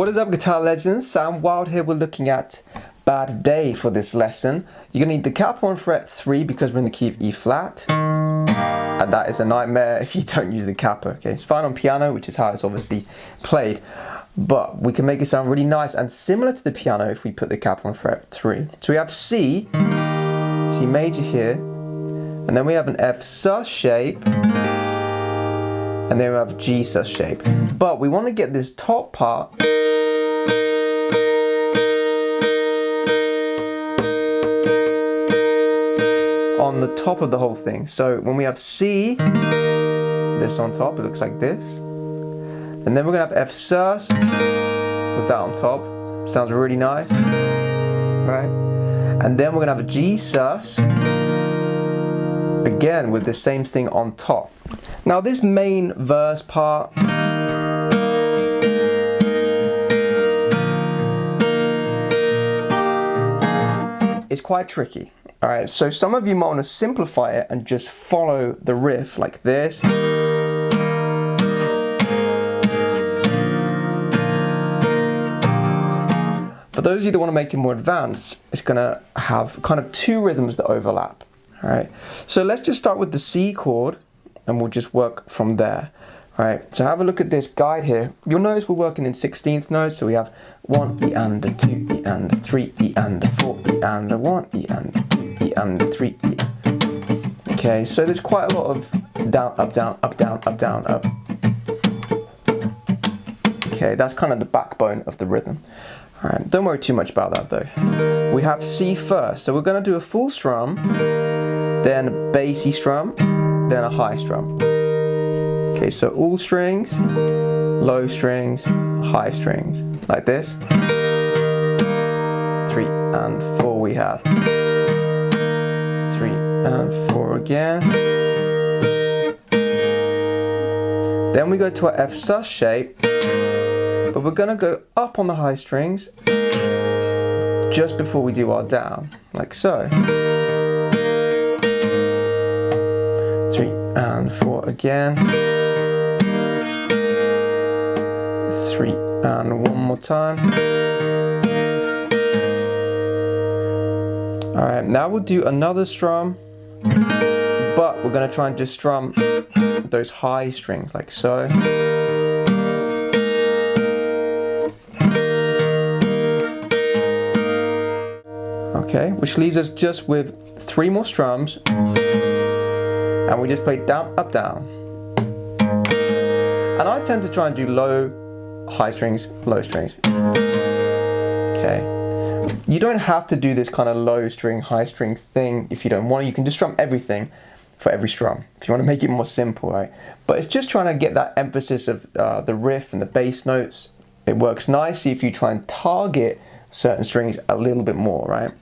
What is up, guitar legends? Sam Wild here. We're looking at Bad Day for this lesson. You're gonna need the Capo on fret 3 because we're in the key of E flat. And that is a nightmare if you don't use the Capo. Okay, it's fine on piano, which is how it's obviously played. But we can make it sound really nice and similar to the piano if we put the Capo on fret 3. So we have C major here, and then we have an F sus shape, and then we have G sus shape. But we want to get this top part on the top of the whole thing. So when we have C, this on top, it looks like this. And then we're gonna have F sus with that on top. Sounds really nice, right? And then we're gonna have a G sus, again with the same thing on top. Now this main verse part is quite tricky. Alright, so some of you might want to simplify it and just follow the riff like this. For those of you that want to make it more advanced, it's going to have kind of two rhythms that overlap. Alright, so let's just start with the C chord and we'll just work from there. Alright, so have a look at this guide here. You'll notice we're working in 16th notes, so we have 1 E and a 2 E and a 3 E and a 4 E and a 1 E and a 2 E and a 3 E. Okay, so there's quite a lot of down, up, down, up, down, up, down, up. Okay, that's kind of the backbone of the rhythm. Alright, don't worry too much about that though. We have C first, so we're going to do a full strum, then a bassy strum, then a high strum. Okay, so all strings, low strings, high strings, like this. 3 and 4 we have. 3 and 4 again. Then we go to our F sus shape, but we're gonna go up on the high strings just before we do our down, like so. 3 and 4 again. 3 and one more time. Alright, now we'll do another strum, but we're going to try and just strum those high strings like so. Okay, which leaves us just with 3 more strums, and we just play down, up, down. And I tend to try and do low, high strings, low strings. Okay. You don't have to do this kind of low string, high string thing if you don't want to. You can just strum everything for every strum if you want to make it more simple, right? But it's just trying to get that emphasis of the riff and the bass notes. It works nicely if you try and target certain strings a little bit more, right?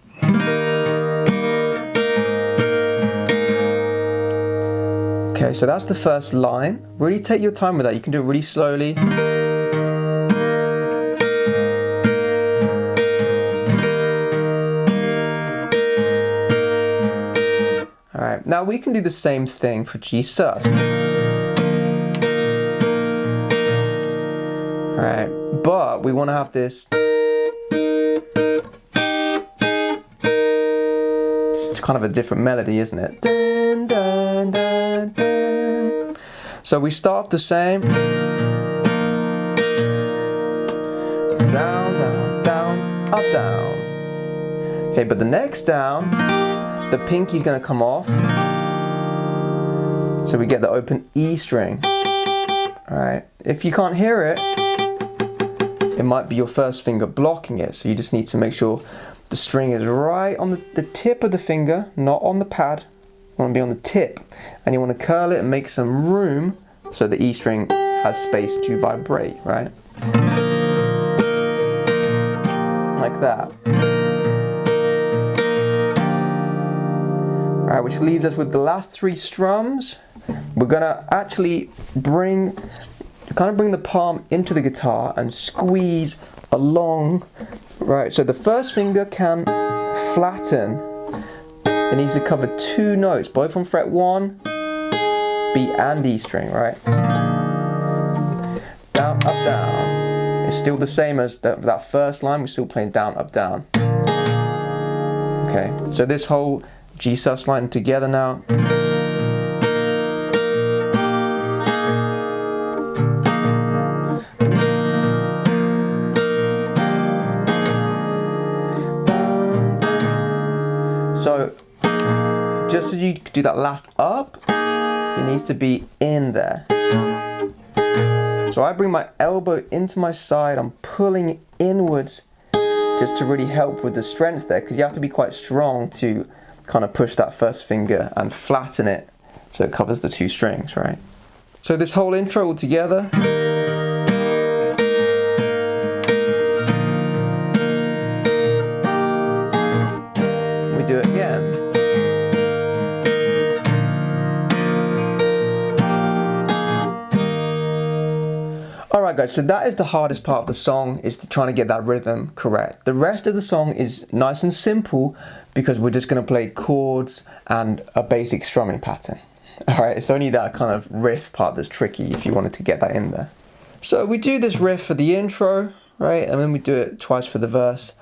Okay, so that's the first line. Really take your time with that. You can do it really slowly. Alright, now we can do the same thing for G sus. Alright, but we want to have this. It's kind of a different melody, isn't it? Dun, dun, dun, dun. So we start off the same. Down, down, down, up, down. Okay, but the next down, the pinky's going to come off, so we get the open E string. Alright, if you can't hear it, it might be your first finger blocking it, so you just need to make sure the string is right on the tip of the finger, not on the pad. You want to be on the tip, and you want to curl it and make some room so the E string has space to vibrate, right? Like that. Alright, which leaves us with the last 3 strums. We're gonna actually bring the palm into the guitar and squeeze along. Right, so the first finger can flatten. It needs to cover 2 notes, both on fret 1, B and E string, right? Down, up, down. It's still the same as that first line, we're still playing down, up, down. Okay, so this whole G sus line together now. So, just as you do that last up, it needs to be in there. So I bring my elbow into my side, I'm pulling inwards just to really help with the strength there, because you have to be quite strong to kind of push that first finger and flatten it so it covers the two strings, right? So this whole intro all together. We do it again. Alright guys, so that is the hardest part of the song, is trying to get that rhythm correct. The rest of the song is nice and simple because we're just going to play chords and a basic strumming pattern. Alright, it's only that kind of riff part that's tricky if you wanted to get that in there. So we do this riff for the intro, right, and then we do it twice for the verse.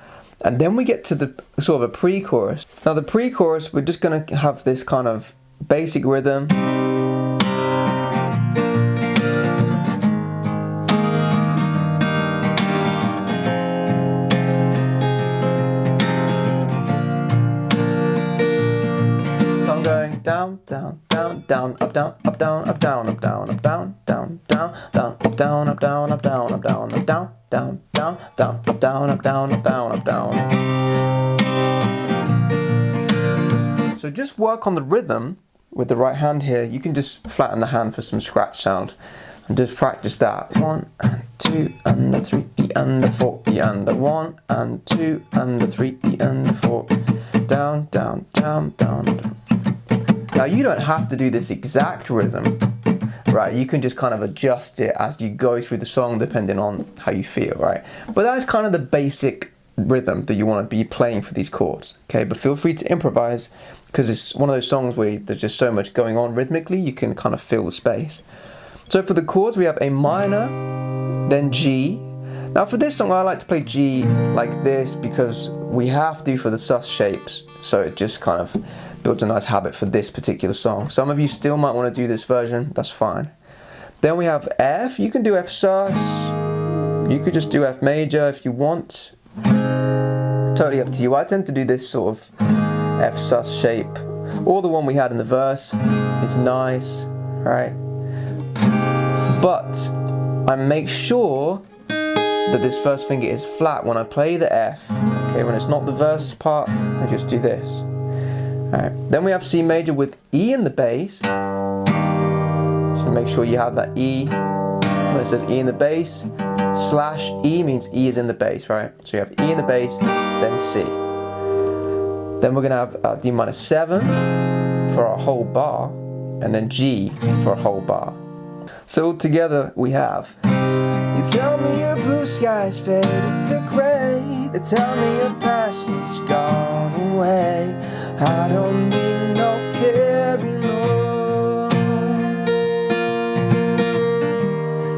And then we get to the sort of a pre-chorus. Now the pre-chorus, we're just going to have this kind of basic rhythm. Down, down, down, down, up, down, up, down, up, down, up, down, up, down, down, down, down, up, down, up, down, up, down, up, down, up, down, down, down, down, up, down, up, down, up, down, up, down. So just work on the rhythm with the right hand here. You can just flatten the hand for some scratch sound and just practice that. 1 and 2 and the 3 and the 4 and the 1 and 2 and the 3 and the 4. Down, down, down, down, down. Now you don't have to do this exact rhythm, right? You can just kind of adjust it as you go through the song depending on how you feel, right? But that's kind of the basic rhythm that you want to be playing for these chords, okay? But feel free to improvise, because it's one of those songs where there's just so much going on rhythmically, you can kind of fill the space. So for the chords, we have A minor, then G. Now for this song, I like to play G like this because we have to for the sus shapes, so it just kind of builds a nice habit for this particular song. Some of you still might want to do this version, that's fine. Then we have F. You can do F sus, you could just do F major if you want. Totally up to you. I tend to do this sort of F sus shape, or the one we had in the verse is nice, right? But I make sure that this first finger is flat when I play the F. Okay, when it's not the verse part, I just do this. Alright, then we have C major with E in the bass. So make sure you have that E. When it says E in the bass, slash E means E is in the bass, right? So you have E in the bass, then C. Then we're going to have D minor 7 for a whole bar, and then G for a whole bar. So together we have: you tell me your blue skies faded to grey, they tell me your passion's gone away. I don't need no carry no.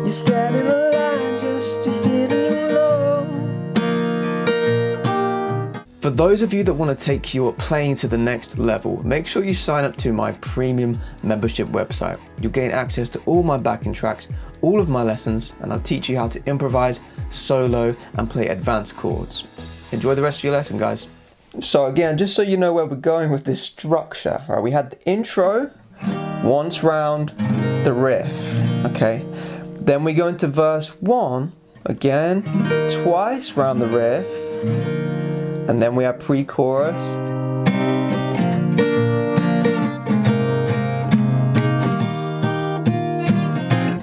You're standing alive just to hit a low. For those of you that want to take your playing to the next level, make sure you sign up to my premium membership website. You'll gain access to all my backing tracks, all of my lessons, and I'll teach you how to improvise, solo, and play advanced chords. Enjoy the rest of your lesson, guys. So again, just so you know where we're going with this structure, right? We had the intro, once round the riff, okay? Then we go into verse 1, again, twice round the riff, and then we have pre-chorus.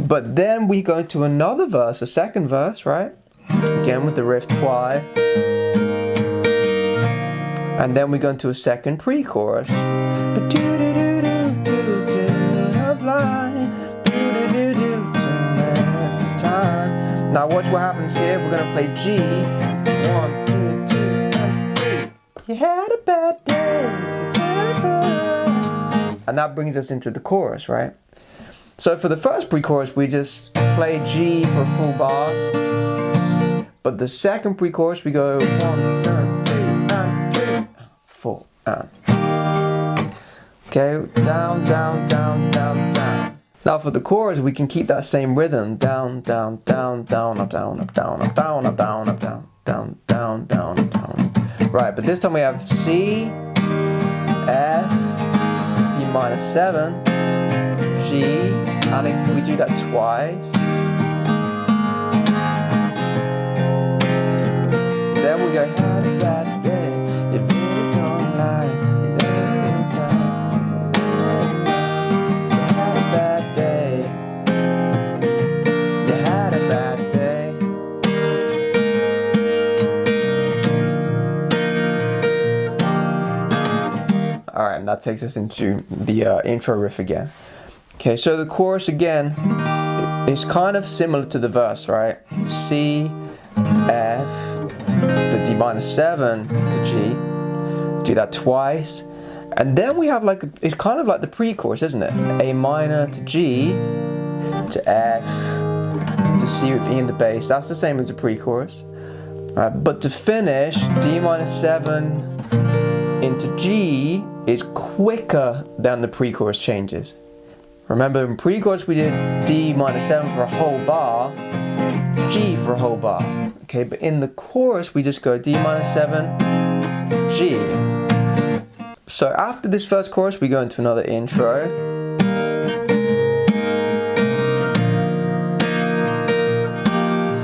But then we go into another verse, a second verse, right? Again with the riff twice. And then we go into a second pre-chorus. Now watch what happens here. We're gonna play G. 1, 2, 3. You had a bad day. And that brings us into the chorus, right? So for the first pre-chorus, we just play G for a full bar. But the second pre-chorus we go 1 and 2 and 3, 4 and. Okay, down, down, down, down, down. Now for the chorus, we can keep that same rhythm. Down, down, down, down, up, down, up, down, up, down, up, down, up, down, down, down, down, up, down. Right, but this time we have C, F, D minor 7, G, and we do that twice. Then we go, had a bad day, if you don't lie, you had a bad day, you had a bad day. Alright, and that takes us into the intro riff again. Okay, so the chorus again is kind of similar to the verse, right? C, F, the D minor 7 to G, do that twice, and then we have like, it's kind of like the pre-chorus, isn't it? A minor to G, to F, to C with E in the bass, that's the same as the pre-chorus. But to finish, D minor 7 into G is quicker than the pre-chorus changes. Remember in pre-chorus we did D minor 7 for a whole bar, G for a whole bar. Okay, but in the chorus we just go D minor 7, G. So after this first chorus we go into another intro.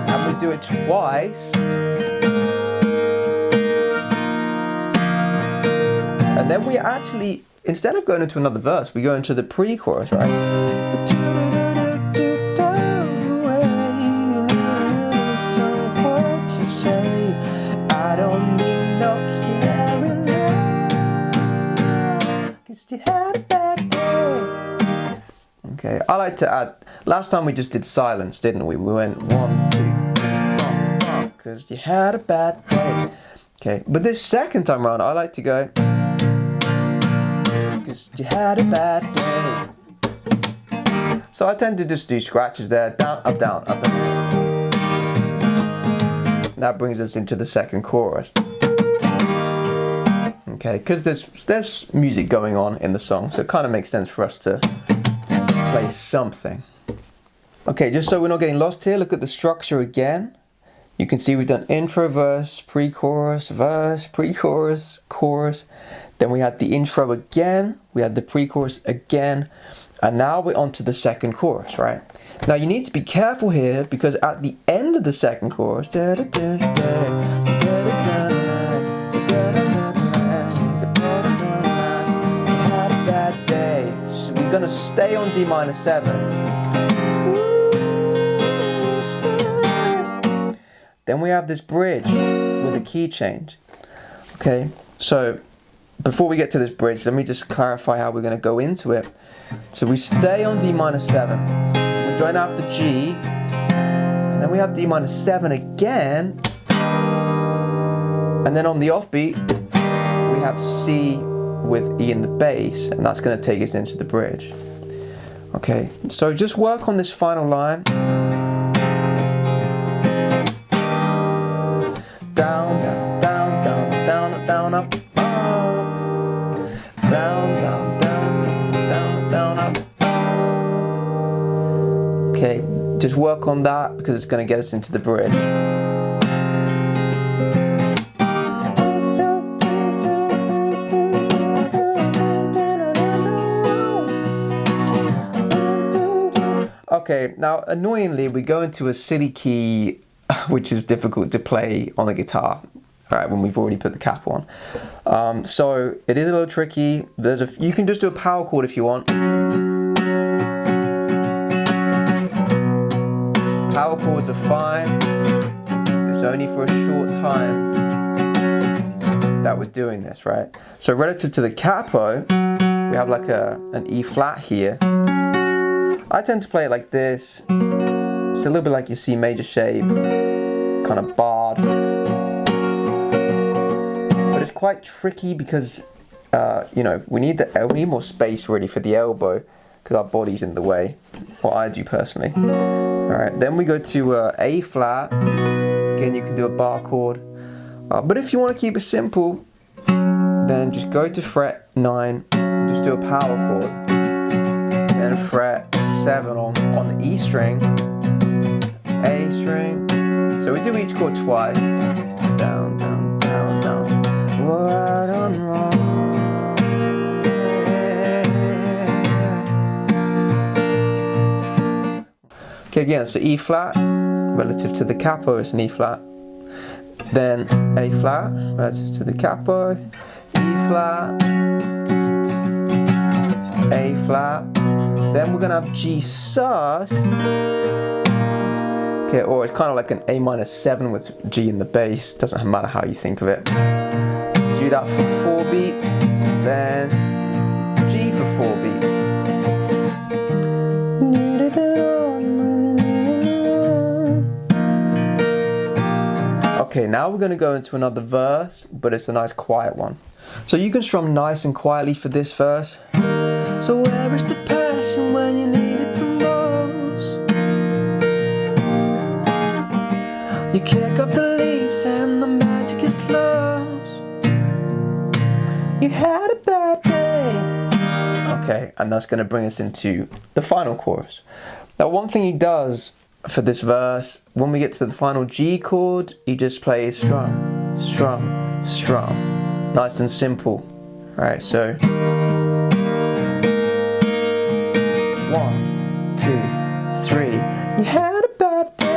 And we do it twice. And then we actually, instead of going into another verse, we go into the pre-chorus, right? I don't need no caring now, 'cause you had a bad day. Okay, I like to add, last time we just did silence, didn't we? We went 1, 2, 3, 'cause you had a bad day. Okay, but this second time around, I like to go, 'cause you had a bad day. So I tend to just do scratches there, down, up, down, up, down. That brings us into the second chorus. Okay, because there's music going on in the song, so it kind of makes sense for us to play something. Okay, just so we're not getting lost here, look at the structure again. You can see we've done intro, verse, pre-chorus, chorus. Then we had the intro again, we had the pre-chorus again, and now we're on to the second chorus, right? Now you need to be careful here because at the end of the second chorus, so we're gonna stay on D minor 7. Then we have this bridge with a key change. Okay, so before we get to this bridge, let me just clarify how we're going to go into it. So we stay on D minor 7, we don't have the G, and then we have D minor 7 again, and then on the offbeat, we have C with E in the bass, and that's going to take us into the bridge. Okay, so just work on this final line. Down, down, down, down, down, down, up. Down, down, down, down, down, up. Okay, just work on that because it's going to get us into the bridge. Okay, now annoyingly we go into a silly key which is difficult to play on the guitar. Right, when we've already put the cap on. So it is a little tricky. You can just do a power chord if you want. Power chords are fine. It's only for a short time that we're doing this, right? So relative to the capo, we have like an E flat here. I tend to play it like this. It's a little bit like your C major shape, kind of barred. But it's quite tricky because, you know, we need more space really for the elbow because our body's in the way, or I do personally. All right, then we go to A flat, again, you can do a bar chord. But if you want to keep it simple, then just go to fret 9, just do a power chord. Then fret 7 on the E string, A string. So we do each chord twice. Down, down, down, down. What I done wrong. Okay, again, so E flat relative to the capo is an E flat. Then A flat relative to the capo, E flat, A flat. Then we're gonna have G sus. Okay, or it's kind of like an A minor 7 with G in the bass. Doesn't matter how you think of it. Do that for 4 beats, then G for 4 beats. Okay, now we're going to go into another verse, but it's a nice quiet one. So you can strum nice and quietly for this verse. So where is the passion when you need it the most? You kick up the leaves and the magic is lost. You had a bad day. Okay, and that's going to bring us into the final chorus. Now one thing he does for this verse, when we get to the final G chord, he just plays strum, strum, strum. Nice and simple. Right, so 1, 2, 3. You had a bad day.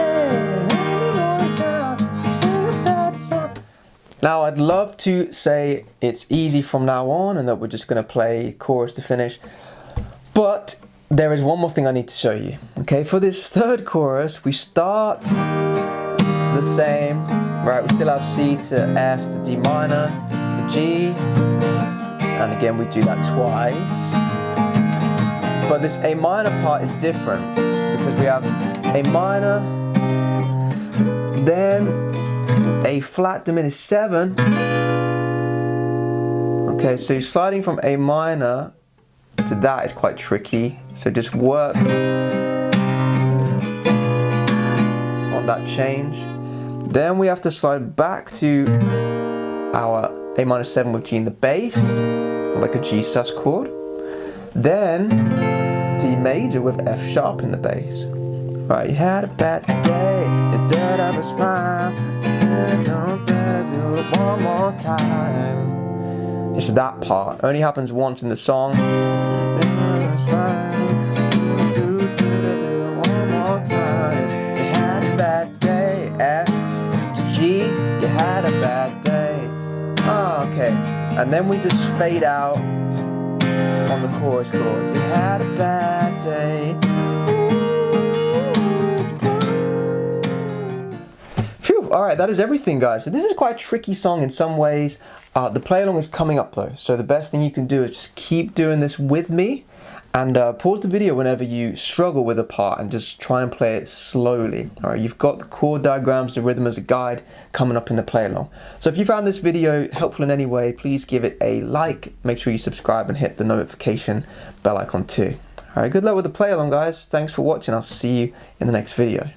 Now I'd love to say it's easy from now on and that we're just going to play chorus to finish, but there is one more thing I need to show you. Okay, for this third chorus, we start the same, right? We still have C to F to D minor to G, and again we do that twice. But this A minor part is different because we have A minor, then A flat diminished 7. Okay, so sliding from A minor to that is quite tricky, so just work on that change. Then we have to slide back to our A minor 7 with G in the bass, like a G sus chord. Then D major with F sharp in the bass. Right, you had a bad day, you don't have a smile, don't better do it one more time. It's that part, only happens once in the song. One more time. You had a bad day. F to G. You had a bad day. Oh, okay. And then we just fade out on the chorus chords. You had a bad day. Phew. All right, that is everything, guys. So this is quite a tricky song in some ways. The play along is coming up though, so the best thing you can do is just keep doing this with me, and pause the video whenever you struggle with a part and just try and play it slowly. Alright, you've got the chord diagrams, the rhythm as a guide coming up in the play along. So if you found this video helpful in any way, please give it a like, make sure you subscribe and hit the notification bell icon too. Alright, good luck with the play along, guys. Thanks for watching. I'll see you in the next video.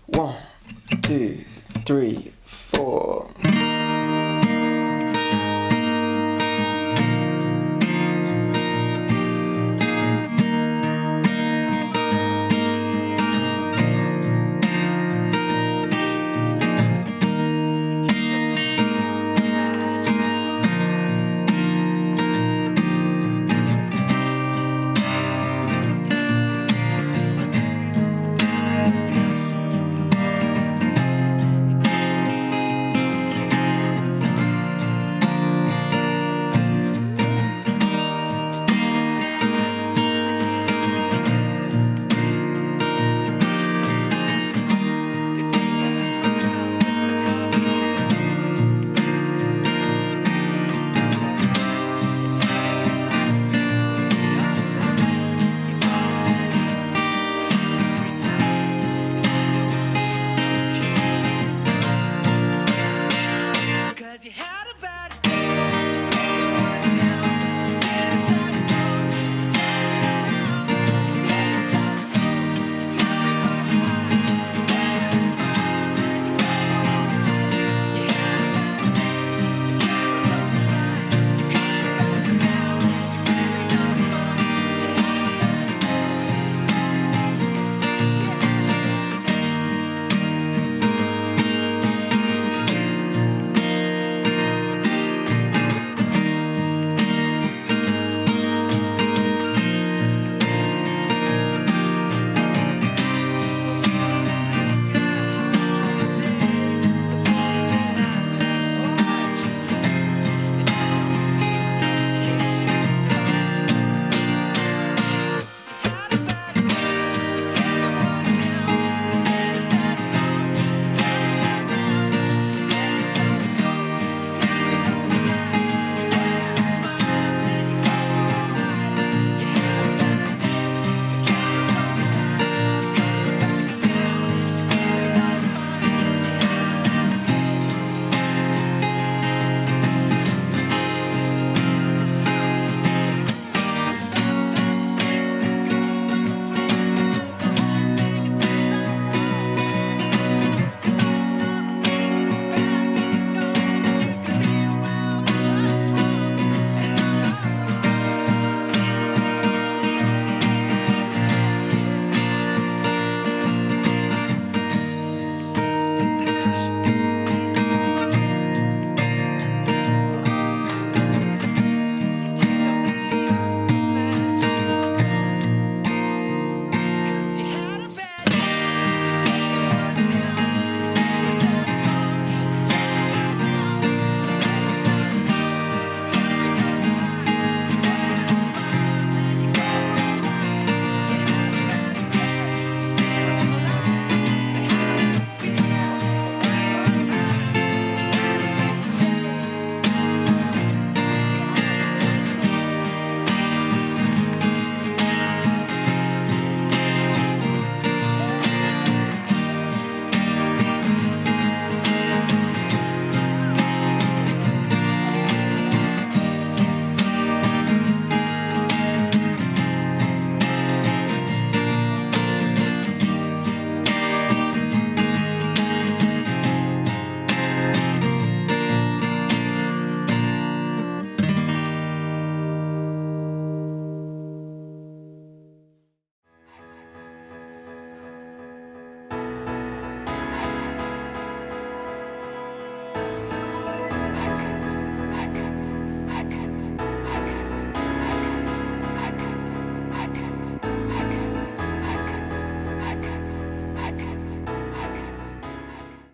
1, 2, 3, 4.